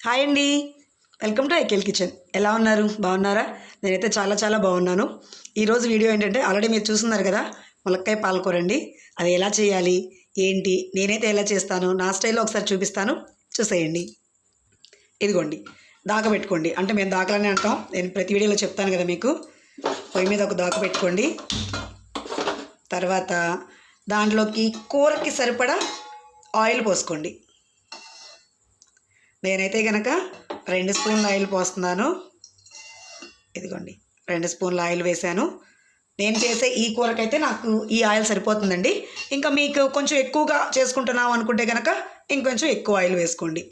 Hi అండి, welcome to ఐకేల్ kitchen. ఎలా ఉన్నారు? బాగున్నారా? నేనైతే చాలా చాలా బాగున్నాను. ఈరోజు వీడియో ఏంటంటే ఆల్రెడీ మీరు చూస్తున్నారు కదా, ములక్కాయ పాలకూర అండి. అది ఎలా చేయాలి ఏంటి, నేనైతే ఎలా చేస్తాను నా స్టైల్లో ఒకసారి చూపిస్తాను, చూసేయండి. ఇదిగోండి, దాకా పెట్టుకోండి. అంటే మేము దాకలనే అంటాం, నేను ప్రతి వీడియోలో చెప్తాను కదా మీకు. పొయ్యి మీద ఒక దాకా పెట్టుకోండి. తర్వాత దాంట్లోకి కూరకి సరిపడా ఆయిల్ పోసుకోండి. నేనైతే కనుక 2 స్పూన్ల ఆయిల్ పోస్తున్నాను. ఇదిగోండి, 2 స్పూన్ల ఆయిల్ వేసాను. నేను చేసే ఈ కూరకైతే నాకు ఈ ఆయిల్ సరిపోతుందండి. ఇంకా మీకు కొంచెం ఎక్కువగా చేసుకుంటున్నాం అనుకుంటే కనుక ఇంకొంచెం ఎక్కువ ఆయిల్ వేసుకోండి.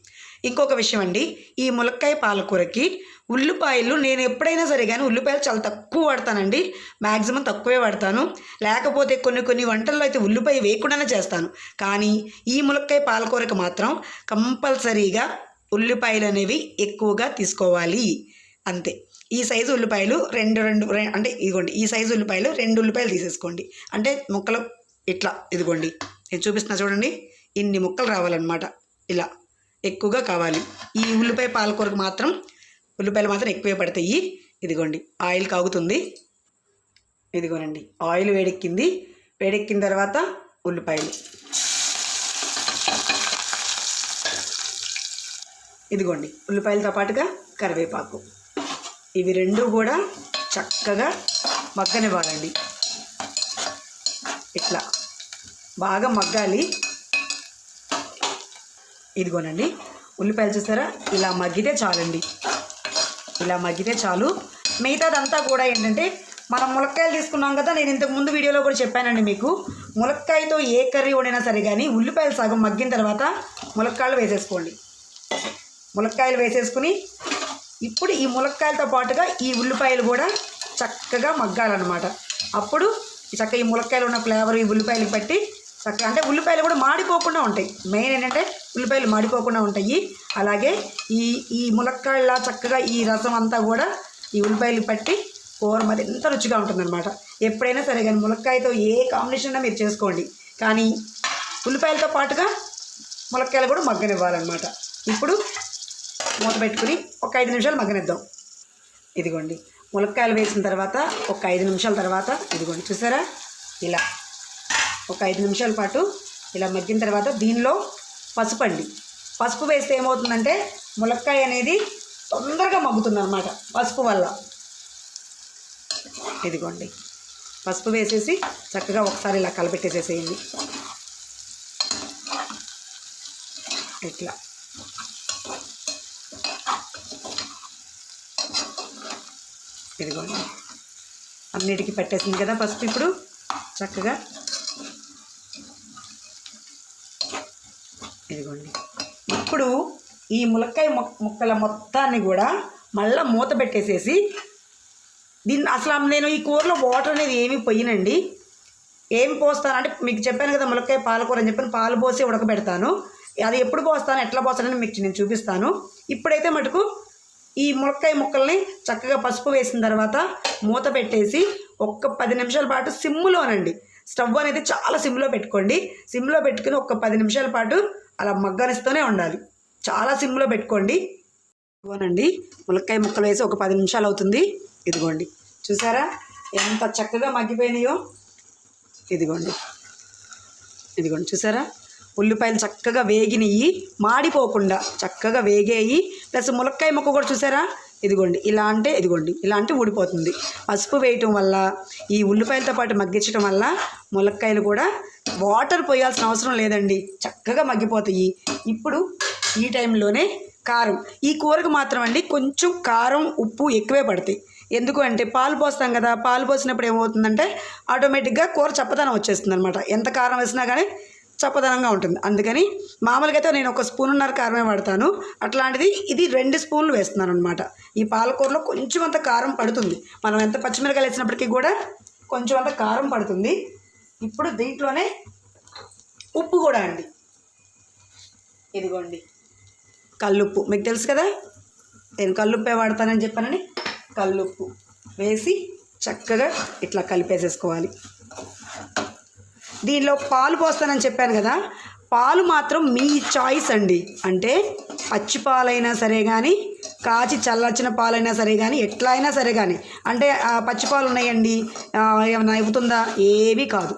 ఇంకొక విషయం అండి, ఈ ములక్కాయ పాలకూరకి ఉల్లిపాయలు నేను ఎప్పుడైనా సరే కానీ ఉల్లిపాయలు చాలా తక్కువ వాడతానండి. మ్యాక్సిమం తక్కువే వాడతాను. లేకపోతే కొన్ని వంటల్లో అయితే ఉల్లిపాయ వేయకుండానే చేస్తాను. కానీ ఈ ములక్కాయ పాలకూరకి మాత్రం కంపల్సరీగా ఉల్లిపాయలు అనేవి ఎక్కువగా తీసుకోవాలి. అంతే. ఈ సైజు ఉల్లిపాయలు రెండు అంటే ఇదిగోండి, ఈ సైజు ఉల్లిపాయలు 2 ఉల్లిపాయలు తీసేసుకోండి. అంటే ముక్కలు ఇట్లా, ఇదిగోండి నేను చూపిస్తున్నా చూడండి, ఇన్ని ముక్కలు రావాలన్నమాట. ఇలా ఎక్కువగా కావాలి. ఈ ఉల్లిపాయ పాలకూరకు మాత్రం ఉల్లిపాయలు మాత్రం ఎక్కువే పడతాయి. ఇదిగోండి, ఆయిల్ కాగుతుంది. ఇదిగోనండి, ఆయిల్ వేడెక్కింది. వేడెక్కిన తర్వాత ఉల్లిపాయలు, ఇదిగోండి ఉల్లిపాయలతో పాటుగా కరివేపాకు, ఇవి 2 కూడా చక్కగా మగ్గనివ్వాలండి. ఇట్లా బాగా మగ్గాలి. ఇదిగోనండి, ఉల్లిపాయలు చూసారా, ఇలా మగ్గితే చాలండి. ఇలా మగ్గితే చాలు. మిగతాదంతా కూడా ఏంటంటే మనం ములక్కాయలు తీసుకున్నాం కదా, నేను ఇంతకు ముందు వీడియోలో కూడా చెప్పానండి మీకు. ములక్కాయతో ఏ కర్రీ వండినా సరే కానీ ఉల్లిపాయలు సగం మగ్గిన తర్వాత ములక్కాయలు వేసేసుకోండి. ములక్కాయలు వేసేసుకుని ఇప్పుడు ఈ ములక్కాయలతో పాటుగా ఈ ఉల్లిపాయలు కూడా చక్కగా మగ్గాలన్నమాట. అప్పుడు చక్కగా ఈ ములక్కాయలు ఉన్న ఫ్లేవర్ ఈ ఉల్లిపాయలకు పట్టి చక్కగా, అంటే ఉల్లిపాయలు కూడా మాడిపోకుండా ఉంటాయి. మెయిన్ ఏంటంటే ఉల్లిపాయలు మాడిపోకుండా ఉంటాయి. అలాగే ఈ ములక్కాయల చక్కగా ఈ రసం అంతా కూడా ఈ ఉల్లిపాయలు పట్టి కూర మరి ఎంత రుచిగా ఉంటుందన్నమాట. ఎప్పుడైనా సరే కానీ ములక్కాయతో ఏ కాంబినేషన్ మీరు చేసుకోండి, కానీ ఉల్లిపాయలతో పాటుగా ములక్కాయలు కూడా మగ్గనివ్వాలన్నమాట. ఇప్పుడు మూత పెట్టుకుని ఒక 5 నిమిషాలు మగ్గనిద్దాం. ఇదిగోండి, ములక్కాయలు వేసిన తర్వాత ఒక 5 నిమిషాల తర్వాత ఇదిగోండి చూసారా, ఇలా ఒక 5 నిమిషాల పాటు ఇలా మగ్గిన తర్వాత దీనిలో పసుపు అండి. పసుపు వేస్తే ఏమవుతుందంటే ములక్కాయ అనేది తొందరగా మగ్గుతుంది అన్నమాట పసుపు వల్ల. ఇదిగోండి, పసుపు వేసేసి చక్కగా ఒకసారి ఇలా కలపెట్టేసేసేయండి. ఇట్లా ఇదిగోండి, అన్నిటికీ పెట్టేసింది కదా పసుపు. ఇప్పుడు చక్కగా ఇదిగోండి, ఇప్పుడు ఈ ములక్కాయ ముక్కల మొత్తాన్ని కూడా మళ్ళీ మూత పెట్టేసేసి దీన్ని అసలు నేను ఈ కూరలో వాటర్ అనేది ఏమీ పొయ్యనండి. ఏం పోస్తాను అంటే మీకు చెప్పాను కదా, ములక్కాయ పాలకూర అని చెప్పాను, పాలు పోసి ఉడకబెడతాను. అది ఎప్పుడు పోస్తాను, ఎట్లా పోస్తానని మీకు నేను చూపిస్తాను. ఇప్పుడైతే మటుకు ఈ ములక్కాయ ముక్కల్ని చక్కగా పసుపు వేసిన తర్వాత మూత పెట్టేసి ఒక్క 10 నిమిషాల పాటు సిమ్లోనండి, స్టవ్ అనేది చాలా సిమ్లో పెట్టుకోండి. సిమ్లో పెట్టుకుని ఒక 10 నిమిషాల పాటు అలా మగ్గనిస్తూనే ఉండాలి. చాలా సిమ్లో పెట్టుకోండి. ఇదిగోనండి, ములక్కాయ ముక్కలు వేసి ఒక 10 నిమిషాలు అవుతుంది. ఇదిగోండి చూసారా ఎంత చక్కగా మగ్గిపోయినాయో. ఇదిగోండి ఇదిగోండి చూసారా, ఉల్లిపాయలు చక్కగా వేగినవి, మాడిపోకుండా చక్కగా వేగేయి. ప్లస్ ములక్కాయ ముక్క కూడా చూసారా, ఇదిగోండి ఇలా అంటే ఇదిగోండి ఇలా అంటే ఊడిపోతుంది. పసుపు వేయటం వల్ల ఈ ఉల్లిపాయలతో పాటు మగ్గించడం వల్ల ములక్కాయలు కూడా వాటర్ పోయాల్సిన అవసరం లేదండి, చక్కగా మగ్గిపోతాయి. ఇప్పుడు ఈ టైంలోనే కారం, ఈ కూరకు మాత్రం అండి కొంచెం కారం ఉప్పు ఎక్కువే పడతాయి. ఎందుకు అంటే పాలు పోస్తాం కదా, పాలు పోసినప్పుడు ఏమవుతుందంటే ఆటోమేటిక్గా కూర చప్పదనం వచ్చేస్తుంది అనమాట. ఎంత కారం వేసినా కానీ చప్పదనంగా ఉంటుంది. అందుకని మామూలుగా అయితే నేను 1 స్పూనున్నర కారమే వాడతాను. అట్లాంటిది ఇది 2 స్పూన్లు వేస్తున్నాను అనమాట. ఈ పాలకూరలో కొంచెం అంత కారం పడుతుంది. మనం ఎంత పచ్చిమిరకాయలు వేసినప్పటికీ కూడా కొంచెం అంత కారం పడుతుంది. ఇప్పుడు దీంట్లోనే ఉప్పు కూడా అండి. ఇదిగోండి కల్లుప్పు, మీకు తెలుసు కదా నేను కల్లుప్పే వాడతానని చెప్పానని, కల్లుప్పు వేసి చక్కగా ఇట్లా కలిపేసేసుకోవాలి. దీనిలో పాలు పోస్తానని చెప్పాను కదా, పాలు మాత్రం మీ చాయిస్ అండి. అంటే పచ్చి పాలైనా సరే కానీ కాచి చల్లార్చిన పాలైనా సరే కానీ ఎట్లా అయినా సరే కానీ అంటే పచ్చి పాలు ఉన్నాయండి ఏమైనా అవుతుందా, ఏమీ కాదు.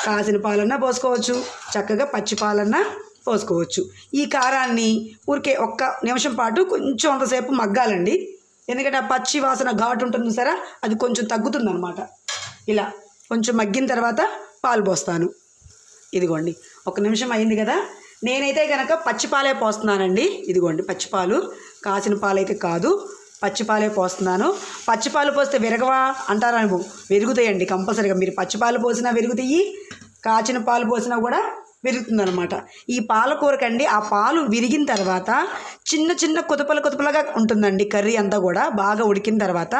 కాసిన పాలన్నా పోసుకోవచ్చు, చక్కగా పచ్చి పాలన్నా పోసుకోవచ్చు. ఈ కారాన్ని ఊరికే ఒక్క నిమిషం పాటు కొంచెం అంతసేపు మగ్గాలండి. ఎందుకంటే ఆ పచ్చి వాసన ఘాటు ఉంటుంది సరే, అది కొంచెం తగ్గుతుందన్నమాట. ఇలా కొంచెం మగ్గిన తర్వాత పాలు పోస్తాను. ఇదిగోండి, ఒక నిమిషం అయింది కదా. నేనైతే కనుక పచ్చిపాలే పోస్తున్నానండి. ఇదిగోండి పచ్చిపాలు, కాసిన పాలైతే కాదు, పచ్చిపాలే పోస్తున్నాను. పచ్చిపాలు పోస్తే విరగవా అంటారు, విరుగుతాయండి కంపల్సరీగా. మీరు పచ్చిపాలు పోసినా విరుగుతాయి, కాచిన పాలు పోసినా కూడా విరుగుతుందనమాట. ఈ పాలకూరకండి ఆ పాలు విరిగిన తర్వాత చిన్న చిన్న కుతపలుగా ఉంటుందండి కర్రీ అంతా కూడా బాగా ఉడికిన తర్వాత.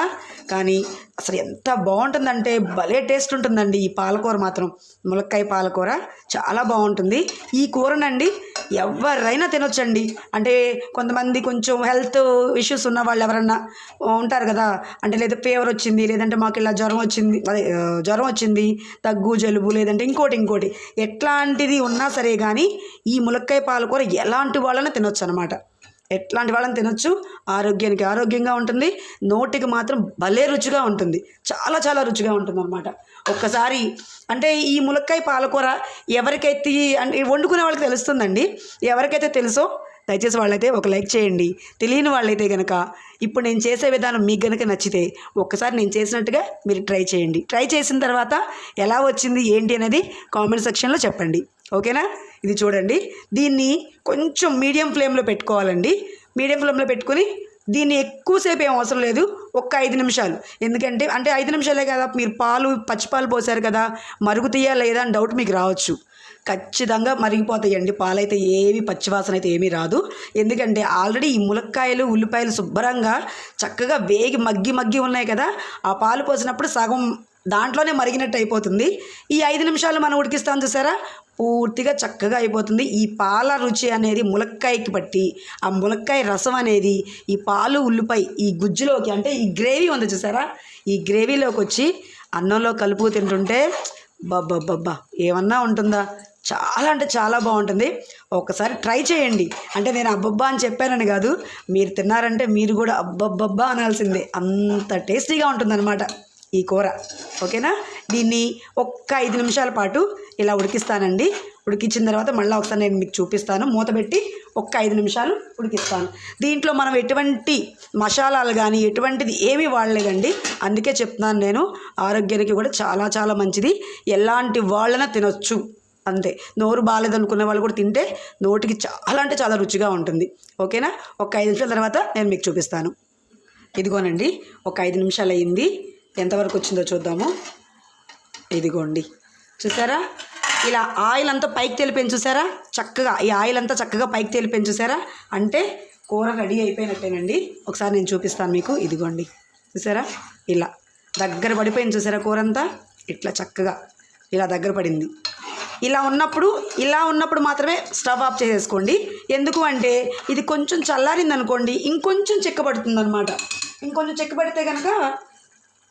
కానీ అసలు ఎంత బాగుంటుందంటే భలే టేస్ట్ ఉంటుందండి ఈ పాలకూర మాత్రం. ములక్కాయ పాలకూర చాలా బాగుంటుంది. ఈ కూరనండి ఎవరైనా తినొచ్చండి. అంటే కొంతమంది కొంచెం హెల్త్ ఇష్యూస్ ఉన్న వాళ్ళు ఎవరన్నా ఉంటారు కదా, అంటే లేదా ఫీవర్ వచ్చింది, లేదంటే మాకు ఇలా జ్వరం వచ్చింది, దగ్గు జలుబు, లేదంటే ఇంకోటి ఎట్లాంటిది ఉన్నా సరే కానీ ఈ ములక్కాయ పాలకూర ఎలాంటి వాళ్ళని తినొచ్చు అనమాట. ఎట్లాంటి వాళ్ళని తినొచ్చు. ఆరోగ్యానికి ఆరోగ్యంగా ఉంటుంది, నోటికి మాత్రం భలే రుచిగా ఉంటుంది, చాలా చాలా రుచిగా ఉంటుంది అనమాట. ఒక్కసారి అంటే ఈ ములక్కాయ పాలకూర ఎవరికైతే అంటే వండుకునే వాళ్ళకి తెలుస్తుందండి. ఎవరికైతే తెలుసో దయచేసి వాళ్ళైతే ఒక లైక్ చేయండి. తెలియని వాళ్ళైతే కనుక ఇప్పుడు నేను చేసే విధానం మీకు కనుక నచ్చితే ఒక్కసారి నేను చేసినట్టుగా మీరు ట్రై చేయండి. ట్రై చేసిన తర్వాత ఎలా వచ్చింది ఏంటి అనేది కామెంట్ సెక్షన్లో చెప్పండి. ఓకేనా? ఇది చూడండి, దీన్ని కొంచెం మీడియం ఫ్లేమ్లో పెట్టుకోవాలండి. మీడియం ఫ్లేమ్లో పెట్టుకుని దీన్ని ఎక్కువసేపు ఏం అవసరం లేదు, ఒక్క 5 నిమిషాలు. ఎందుకంటే అంటే 5 నిమిషాలే కదా, మీరు పచ్చిపాలు పోసారు కదా, మరుగుతాయా లేదా అని డౌట్ మీకు రావచ్చు. ఖచ్చితంగా మరిగిపోతాయండి పాలైతే, ఏవి పచ్చివాసన అయితే ఏమీ రాదు. ఎందుకంటే ఆల్రెడీ ఈ ములక్కాయలు ఉల్లిపాయలు శుభ్రంగా చక్కగా వేగి మగ్గి ఉన్నాయి కదా, ఆ పాలు పోసినప్పుడు సగం దాంట్లోనే మరిగినట్టు అయిపోతుంది. ఈ 5 నిమిషాలు మనం ఉడికిస్తాం చూసారా, పూర్తిగా చక్కగా అయిపోతుంది. ఈ పాల రుచి అనేది ములక్కాయకి పట్టి ఆ ములక్కాయ రసం అనేది ఈ పాలు ఉల్లిపాయ ఈ గుజ్జులోకి, అంటే ఈ గ్రేవీ ఉంది చూసారా, ఈ గ్రేవీలోకి వచ్చి అన్నంలో కలుపు తింటుంటే బబ్బబ్బబ్బా ఏమన్నా ఉంటుందా, చాలా అంటే చాలా బాగుంటుంది. ఒకసారి ట్రై చేయండి. అంటే నేను అబ్బబ్బా అని చెప్పానని కాదు, మీరు తిన్నారంటే మీరు కూడా అబ్బబ్బబ్బా అనాల్సిందే, అంత టేస్టీగా ఉంటుందన్నమాట ఈ కూర. ఓకేనా? దీన్ని ఒక్క 5 నిమిషాల పాటు ఇలా ఉడికిస్తానండి. ఉడికించిన తర్వాత మళ్ళీ ఒకసారి నేను మీకు చూపిస్తాను. మూత పెట్టి ఒక్క 5 నిమిషాలు ఉడికిస్తాను. దీంట్లో మనం ఎటువంటి మసాలాలు కానీ ఎటువంటిది ఏమీ వాడలేదండి. అందుకే చెప్తున్నాను, నేను ఆరోగ్యానికి కూడా చాలా చాలా మంచిది. ఎలాంటి వాళ్ళైనా తినొచ్చు, అంతే. నోరు బాగాలేదనుకునే వాళ్ళు కూడా తింటే నోటికి చాలా అంటే చాలా రుచిగా ఉంటుంది. ఓకేనా? ఒక 5 నిమిషాల తర్వాత నేను మీకు చూపిస్తాను. ఇదిగోనండి, ఒక 5 నిమిషాలు అయ్యింది. ఎంతవరకు వచ్చిందో చూద్దాము. ఇదిగోండి, చూసారా, ఇలా ఆయిల్ అంతా పైకి తేలిపోయింది చూసారా, చక్కగా ఈ ఆయిల్ అంతా చక్కగా పైకి తేలిపోయింది చూసారా, అంటే కూర రెడీ అయిపోయినట్టేనండి. ఒకసారి నేను చూపిస్తాను మీకు. ఇదిగోండి, చూసారా, ఇలా దగ్గర పడిపోయింది చూసారా, కూర అంతా ఇట్లా చక్కగా ఇలా దగ్గర పడింది. ఇలా ఉన్నప్పుడు మాత్రమే స్టవ్ ఆఫ్ చేసేసుకోండి. ఎందుకు అంటే ఇది కొంచెం చల్లారింది అనుకోండి, ఇంకొంచెం చిక్కబడుతుంది అనమాట. ఇంకొంచెం చిక్కబడితే కనుక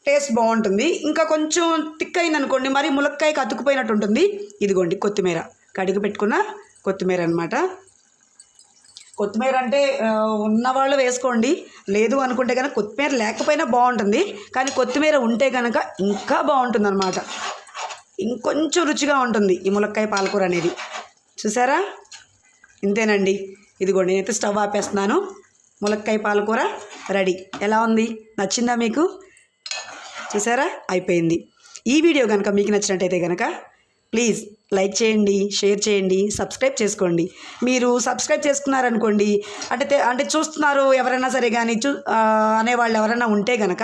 టేస్ట్ బాగుంటుంది. ఇంకా కొంచెం థిక్ అయింది అనుకోండి, మరి ములక్కాయకి అతుక్కుపోయినట్టు ఉంటుంది. ఇదిగోండి కొత్తిమీర, కడిగి పెట్టుకున్న కొత్తిమీర అనమాట. కొత్తిమీర అంటే ఉన్నవాళ్ళు వేసుకోండి, లేదు అనుకుంటే కనుక కొత్తిమీర లేకపోయినా బాగుంటుంది, కానీ కొత్తిమీర ఉంటే కనుక ఇంకా బాగుంటుంది అనమాట. ఇంకొంచెం రుచిగా ఉంటుంది ఈ ములక్కాయ పాలకూర అనేది. చూసారా, ఇంతేనండి. ఇదిగోండి, నేనైతే స్టవ్ ఆపేస్తున్నాను. ములక్కాయ పాలకూర రెడీ. ఎలా ఉంది? నచ్చిందా మీకు? చూసారా, అయిపోయింది. ఈ వీడియో కనుక మీకు నచ్చినట్టయితే కనుక ప్లీజ్ లైక్ చేయండి, షేర్ చేయండి, సబ్స్క్రైబ్ చేసుకోండి. మీరు సబ్స్క్రైబ్ చేసుకున్నారనుకోండి, అంటే చూస్తున్నారు ఎవరైనా సరే కానీ అనేవాళ్ళు ఎవరైనా ఉంటే కనుక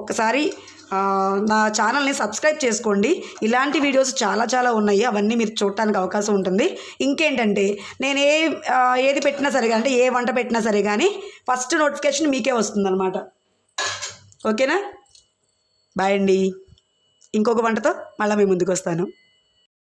ఒక్కసారి నా ఛానల్ని సబ్స్క్రైబ్ చేసుకోండి. ఇలాంటి వీడియోస్ చాలా చాలా ఉన్నాయి, అవన్నీ మీరు చూడటానికి అవకాశం ఉంటుంది. ఇంకేంటంటే నేను ఏది పెట్టినా సరే అంటే ఏ వంట పెట్టినా సరే కానీ ఫస్ట్ నోటిఫికేషన్ మీకే వస్తుందన్నమాట. ఓకేనా? బాయ్ అండి. ఇంకొక వంటతో మళ్ళీ మీ ముందుకు వస్తాను.